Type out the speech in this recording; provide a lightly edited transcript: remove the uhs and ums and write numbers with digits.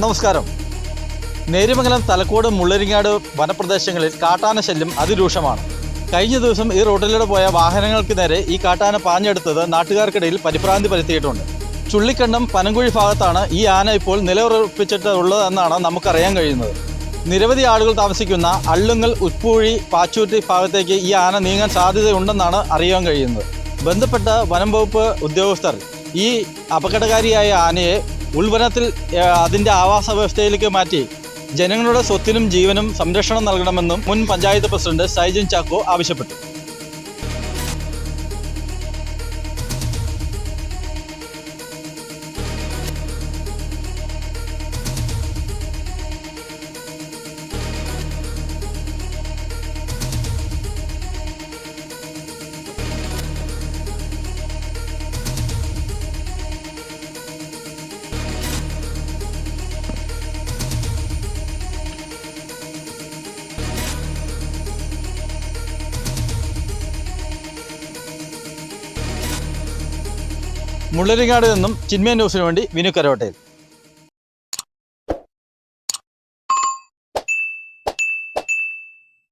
നമസ്കാരം. നേര്യമംഗലം, തലക്കോട്, മുള്ളരിങ്ങാട് വനപ്രദേശങ്ങളിൽ കാട്ടാന ശല്യം അതിരൂക്ഷമാണ്. കഴിഞ്ഞ ദിവസം ഈ റോഡിലൂടെ പോയ വാഹനങ്ങൾക്ക് നേരെ ഈ കാട്ടാന പാഞ്ഞെടുത്തത് നാട്ടുകാർക്കിടയിൽ പരിഭ്രാന്തി പരത്തിയിട്ടുണ്ട്. ചുള്ളിക്കണ്ടം, പനങ്കുഴി ഭാഗത്താണ് ഈ ആന ഇപ്പോൾ നിലയുറപ്പിച്ചിട്ടുള്ളതെന്നാണ് നമുക്കറിയാൻ കഴിയുന്നത്. നിരവധി ആളുകൾ താമസിക്കുന്ന അള്ളുങ്ങൽ, ഉപ്പൂഴി, പാച്ചൂറ്റി ഭാഗത്തേക്ക് ഈ ആന നീങ്ങാൻ സാധ്യതയുണ്ടെന്നാണ് അറിയാൻ കഴിയുന്നത്. ബന്ധപ്പെട്ട വനം വകുപ്പ് ഉദ്യോഗസ്ഥർ ഈ അപകടകാരിയായ ആനയെ ഉൾവനത്തിൽ അതിൻ്റെ ആവാസ വ്യവസ്ഥയിലേക്ക് മാറ്റി ജനങ്ങളുടെ സ്വത്തിനും ജീവനും സംരക്ഷണം നൽകണമെന്നും മുൻ പഞ്ചായത്ത് പ്രസിഡന്റ് സൈജൻ ചാക്കോ ആവശ്യപ്പെട്ടു. മുള്ളരിങ്ങാട് നിന്നും ചിന്മയ ന്യൂസിനു വേണ്ടി വിനു കരോട്ടയിൽ.